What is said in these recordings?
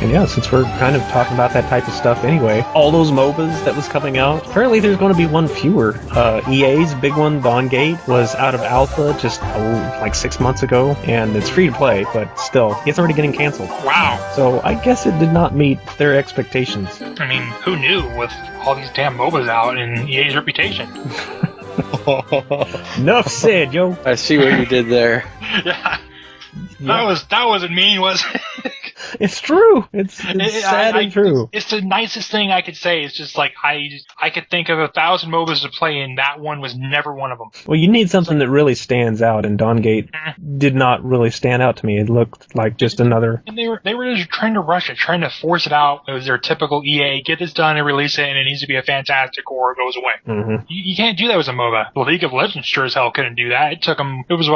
And yeah, since we're kind of talking about that type of stuff anyway, all those MOBAs that was coming out, apparently there's going to be one fewer. EA's big one, Gawker, was out of alpha just like 6 months ago, and it's free to play, but still, it's already getting canceled. Wow. So I guess it did not meet their expectations. I mean, who knew with all these damn MOBAs out and EA's reputation? Enough said, yo. I see what you did there. Yeah. That wasn't mean, was it? It's true. It's sad and true. It's the nicest thing I could say. It's just like I could think of 1,000 MOBAs to play, and that one was never one of them. Well, you need something that really stands out, and Dawngate did not really stand out to me. It looked like just another. And they were just trying to rush it, trying to force it out. It was their typical EA: get this done and release it, and it needs to be a fantastic, or it goes away. Mm-hmm. You can't do that with a MOBA. The League of Legends sure as hell couldn't do that. It took them. It was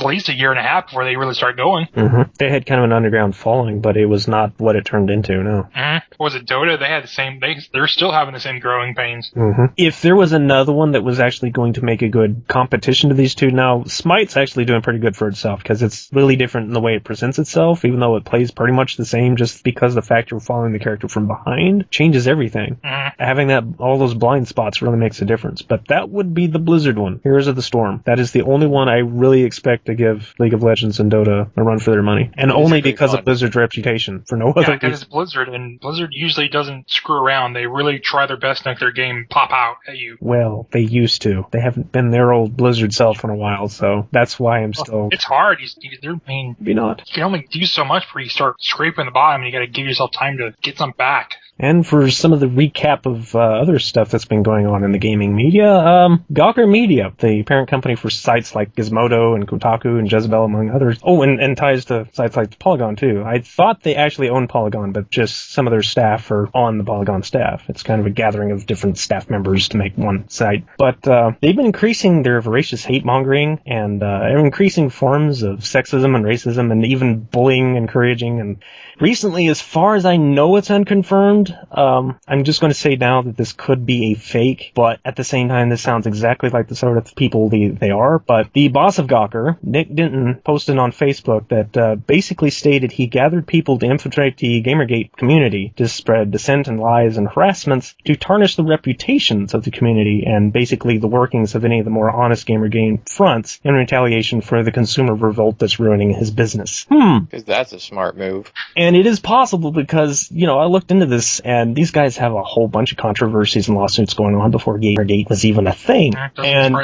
at least a year and a half before they really started going. Mm-hmm. They had kind of an underground following, but it was not what it turned into, no. Was it Dota? They had the same. They're still having the same growing pains. Mm-hmm. If there was another one that was actually going to make a good competition to these two, now Smite's actually doing pretty good for itself because it's really different in the way it presents itself, even though it plays pretty much the same. Just because the fact you're following the character from behind changes everything. Having all those blind spots really makes a difference. But that would be the Blizzard one, Heroes of the Storm. That is the only one I really expect to give League of Legends and Dota a run for their money, and only because of Blizzard's reputation. For no other reason. Because it's Blizzard, and Blizzard usually doesn't screw around. They really try their best to make their game pop out at you. Well, they used to. They haven't been their old Blizzard self in a while, so that's why I'm still... It's hard. Maybe not. You can only do so much before you start scraping the bottom, and you gotta give yourself time to get some back. And for some of the recap of other stuff that's been going on in the gaming media, Gawker Media, the parent company for sites like Gizmodo and Kotaku and Jezebel, among others. Oh, and ties to sites like Polygon, too. I thought they actually owned Polygon, but just some of their staff are on the Polygon staff. It's kind of a gathering of different staff members to make one site. But they've been increasing their voracious hate-mongering and increasing forms of sexism and racism and even bullying, encouraging. And recently, as far as I know, it's unconfirmed. I'm just going to say now that this could be a fake, but at the same time, this sounds exactly like the sort of people they are. But the boss of Gawker, Nick Denton, posted on Facebook that basically stated he gathered people to infiltrate the Gamergate community to spread dissent and lies and harassments to tarnish the reputations of the community and basically the workings of any of the more honest Gamergate fronts in retaliation for the consumer revolt that's ruining his business. Because that's a smart move. And it is possible because, I looked into this, and these guys have a whole bunch of controversies and lawsuits going on before Gamergate was even a thing. And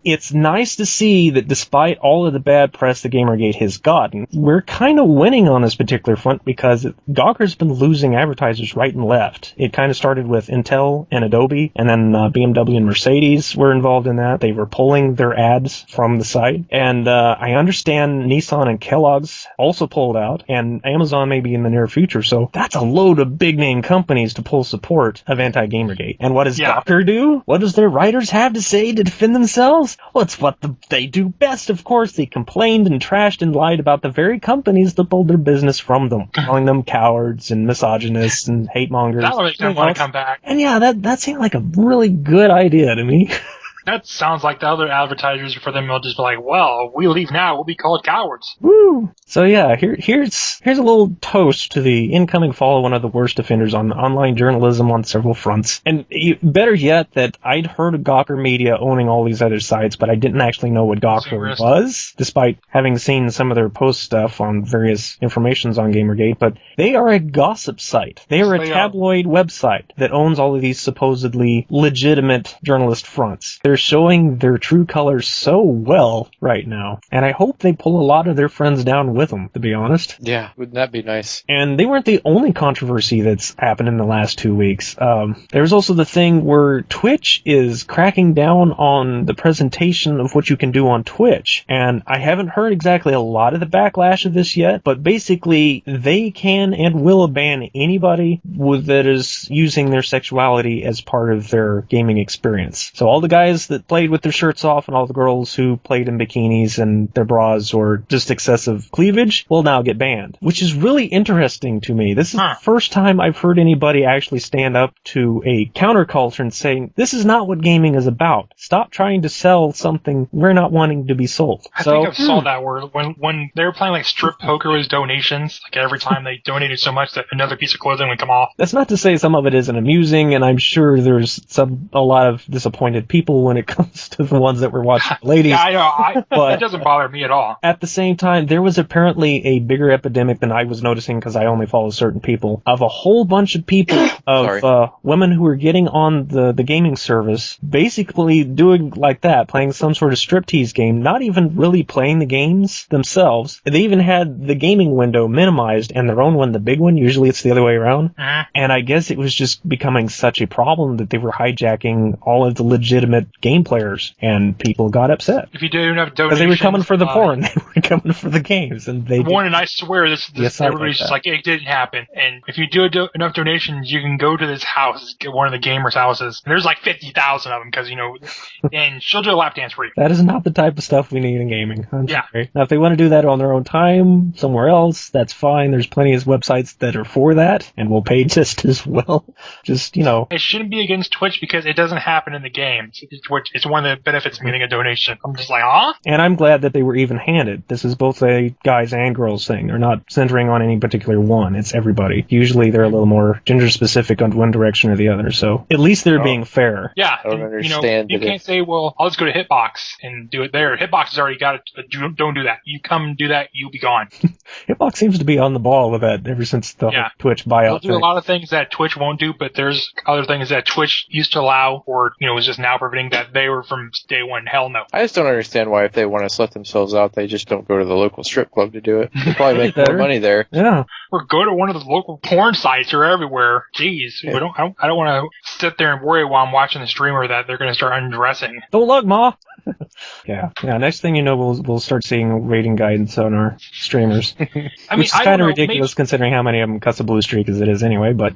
it's nice to see that despite all of the bad press that Gamergate has gotten, we're kind of winning on this particular front because Gawker's been losing advertisers right and left. It kind of started with Intel and Adobe, and then BMW and Mercedes were involved in that. They were pulling their ads from the site. And I understand Nissan and Kellogg's also pulled out, and Amazon may be in the near future. So that's a load of big name companies to pull support of anti-Gamergate. And what does Gawker do? What does their writers have to say to defend themselves? Well, it's what they do best, of course. They complained and trashed and lied about the very companies that pulled their business from them, calling them cowards and misogynists and hate mongers. That would make them want to come back. And that seemed like a really good idea to me. That sounds like the other advertisers for them will just be like, well, if we leave now, we'll be called cowards. Woo! So yeah, here's a little toast to the incoming fall of one of the worst offenders on online journalism on several fronts. And better yet, that I'd heard of Gawker Media owning all these other sites, but I didn't actually know what Gawker was, despite having seen some of their post stuff on various informations on Gamergate. But they are a gossip site. They are a tabloid website that owns all of these supposedly legitimate journalist fronts. They're showing their true colors so well right now, and I hope they pull a lot of their friends down with them, to be honest. Yeah, wouldn't that be nice? And they weren't the only controversy that's happened in the last 2 weeks. There's also the thing where Twitch is cracking down on the presentation of what you can do on Twitch, and I haven't heard exactly a lot of the backlash of this yet, but basically they can and will ban anybody that is using their sexuality as part of their gaming experience. So all the guys guys that played with their shirts off and all the girls who played in bikinis and their bras or just excessive cleavage will now get banned, which is really interesting to me. This is the first time I've heard anybody actually stand up to a counterculture and saying, this is not what gaming is about. Stop trying to sell something we're not wanting to be sold. I think I've saw that word when they were playing like strip poker with donations, like every time they donated so much that another piece of clothing would come off. That's not to say some of it isn't amusing, and I'm sure there's a lot of disappointed people when it comes to the ones that were watching ladies. Yeah, I know. But it doesn't bother me at all. At the same time, there was apparently a bigger epidemic than I was noticing because I only follow certain people, of a whole bunch of people, of women who were getting on the gaming service, basically doing like that, playing some sort of striptease game, not even really playing the games themselves. They even had the gaming window minimized and their own one, the big one. Usually it's the other way around. And I guess it was just becoming such a problem that they were hijacking all of the legitimate game players, and people got upset. If you do enough donations, because they were coming for the porn, they were coming for the games, and they one. And I swear, this everybody's just like, it didn't happen. And if you do enough donations, you can go to this house, get one of the gamers' houses, and there's like 50,000 of them because and she'll do a lap dance for you. That is not the type of stuff we need in gaming. I'm yeah. sorry. Now, if they want to do that on their own time somewhere else, that's fine. There's plenty of websites that are for that, and will pay just as well. Just it shouldn't be against Twitch because it doesn't happen in the game. It's one of the benefits of getting a donation. I'm just like, And I'm glad that they were even-handed. This is both a guys and girls thing. They're not centering on any particular one. It's everybody. Usually they're a little more gender-specific on one direction or the other. So at least they're being fair. Yeah. I don't understand. You can't say, well, I'll just go to Hitbox and do it there. Hitbox has already got it. Don't do that. You come and do that, you'll be gone. Hitbox seems to be on the ball with that ever since the Twitch buyout. They'll do a lot of things that Twitch won't do, but there's other things that Twitch used to allow or, is just now preventing that they were from day one. Hell no. I just don't understand why if they want to slut themselves out, they just don't go to the local strip club to do it. They probably make more money there. Yeah. Or go to one of the local porn sites or everywhere. Jeez. Yeah. I don't want to sit there and worry while I'm watching the streamer that they're going to start undressing. Don't look, Ma. Yeah. Next thing you know, we'll start seeing rating guidance on our streamers. Which is kind of ridiculous considering how many of them cuss a blue streak as it is anyway, but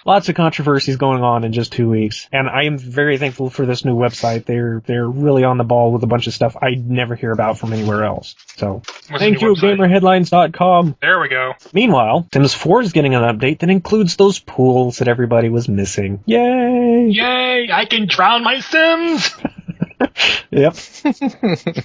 Lots of controversies going on in just 2 weeks, and I am very thankful for this new website. They're really on the ball with a bunch of stuff I never hear about from anywhere else. So, thank you, GamerHeadlines.com. There we go. Meanwhile, Sims 4 is getting an update that includes those pools that everybody was missing. Yay! Yay! I can drown my Sims! Yep.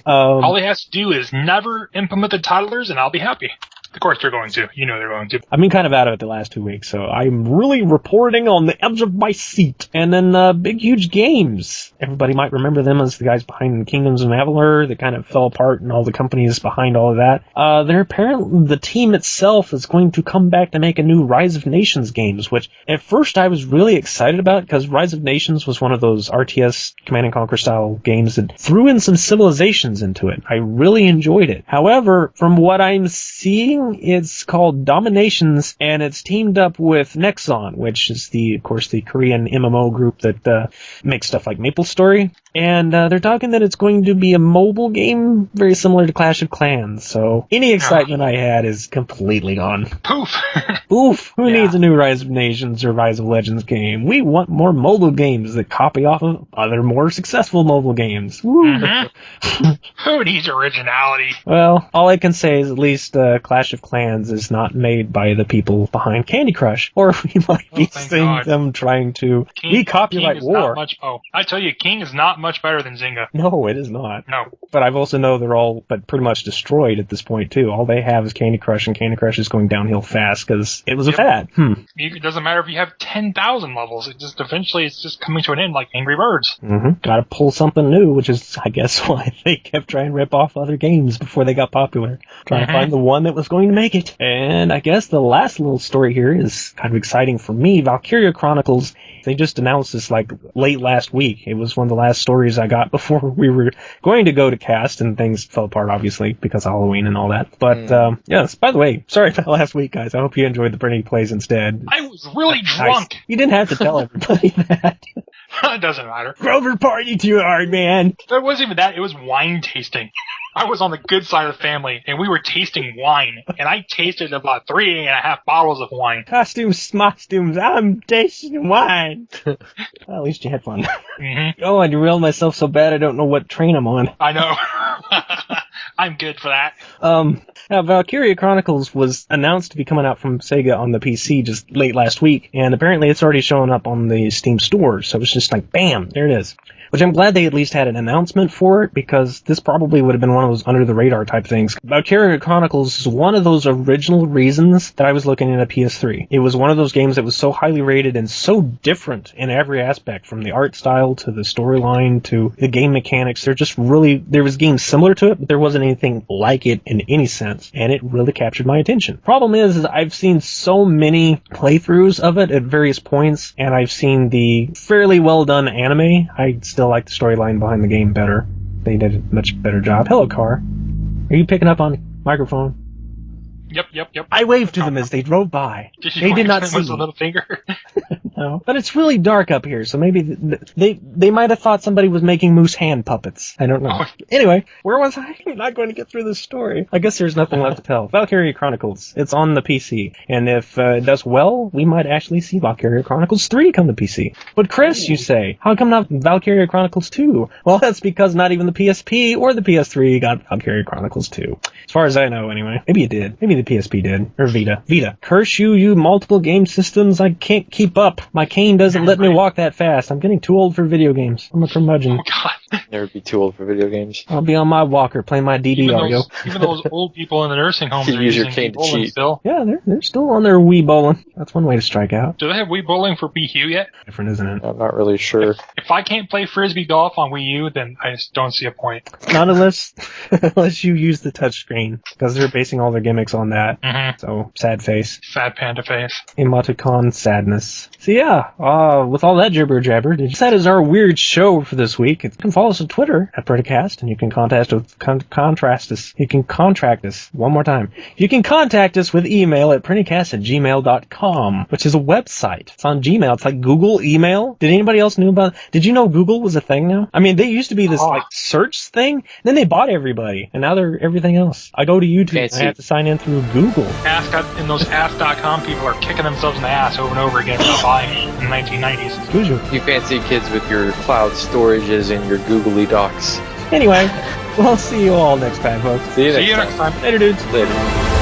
All he has to do is never implement the toddlers, and I'll be happy. Of course they're going to. They're going to. I've been kind of out of it the last 2 weeks, so I'm really reporting on the edge of my seat. And then Big Huge Games. Everybody might remember them as the guys behind Kingdoms of Avalor that kind of fell apart and all the companies behind all of that. They're apparently, the team itself is going to come back to make a new Rise of Nations games, which at first I was really excited about because Rise of Nations was one of those RTS Command & Conquer style games that threw in some civilizations into it. I really enjoyed it. However, from what I'm seeing, it's called Dominations, and it's teamed up with Nexon, which is of course, the Korean MMO group that makes stuff like MapleStory. And they're talking that it's going to be a mobile game very similar to Clash of Clans. So any excitement I had is completely gone. Poof! Poof! Who needs a new Rise of Nations or Rise of Legends game? We want more mobile games that copy off of other more successful mobile games. Woo! Mm-hmm. Who needs originality? Well, all I can say is at least Clash of Clans is not made by the people behind Candy Crush, or we might be seeing them trying to copyright war. I tell you, King is not much better than Zynga. No, it is not. No. But I've also know they're all pretty much destroyed at this point too. All they have is Candy Crush, and Candy Crush is going downhill fast because it was a fad. It doesn't matter if you have 10,000 levels. Eventually it's just coming to an end like Angry Birds. Got to pull something new, which is, I guess, why they kept trying to rip off other games before they got popular. Trying to find the one that was going to make it. And I guess the last little story here is kind of exciting for me. Valkyria Chronicles, they just announced this like late last week. It was one of the last stories I got before we were going to go to cast, and things fell apart obviously because of Halloween and all that. But yes, by the way, sorry about last week, guys. I hope you enjoyed the Prinny plays instead. I was really drunk. You didn't have to tell everybody that. It doesn't matter. Grover party too hard, man. It wasn't even that. It was wine tasting. I was on the good side of the family, and we were tasting wine, and I tasted about 3.5 bottles of wine. Costumes, I'm tasting wine. Well, at least you had fun. Mm-hmm. Oh, I derailed myself so bad I don't know what train I'm on. I know. I'm good for that. Now, Valkyria Chronicles was announced to be coming out from Sega on the PC just late last week, and apparently it's already showing up on the Steam store, so it's just like, bam, there it is. Which I'm glad they at least had an announcement for it, because this probably would have been one of those under-the-radar type things. Valkyria Chronicles is one of those original reasons that I was looking at a PS3. It was one of those games that was so highly rated and so different in every aspect, from the art style to the storyline to the game mechanics. There was games similar to it, but there wasn't anything like it in any sense, and it really captured my attention. Problem is I've seen so many playthroughs of it at various points, and I've seen the fairly well-done anime. I still like the storyline behind the game better. They did a much better job. Hello, car. Are you picking up on microphone? Yep. I waved to them as they drove by. They did not see me. A little finger. No, but it's really dark up here, so maybe they might have thought somebody was making moose hand puppets. I don't know. Anyway, where was I? I'm not going to get through this story. I guess there's nothing left to tell. Valkyria Chronicles. It's on the PC, and if it does well, we might actually see Valkyria Chronicles 3 come to PC. But Chris, you say, how come not Valkyria Chronicles 2? Well, that's because not even the PSP or the PS3 got Valkyria Chronicles 2. As far as I know, anyway. Maybe it did. Maybe the PSP did. Or Vita. Vita. Curse you multiple game systems. I can't keep up. My cane doesn't let me walk that fast. I'm getting too old for video games. I'm a curmudgeon. Oh, God. Never be too old for video games. I'll be on my walker playing my DDR. Even those old people in the nursing homes are use your using cane to bowling cheat. still. Yeah, they're still on their Wii bowling. That's one way to strike out. Do they have Wii bowling for Wii U yet? Different, isn't it? I'm not really sure. If I can't play Frisbee golf on Wii U, then I just don't see a point. Not unless you use the touchscreen, because they're basing all their gimmicks on that. Mm-hmm. So, sad face. Sad panda face. Emoticon sadness. So yeah, with all that jibber jabber, that is our weird show for this week. You can follow us on Twitter at PrinnyCast, and you can contact us. You can contract us. One more time. You can contact us with email at PrinnyCast@gmail.com, which is a website. It's on Gmail. It's like Google email. Did anybody else know about it? Did you know Google was a thing now? I mean, they used to be this like search thing, and then they bought everybody, and now they're everything else. I go to YouTube and I have to sign in through Google. Those ask.com people are kicking themselves in the ass over and over again about buying it in the 1990s. Excuse you. You fancy kids with your cloud storages and your googly docs. Anyway, we'll see you all next time, folks. See you next time. Later, dudes. Later.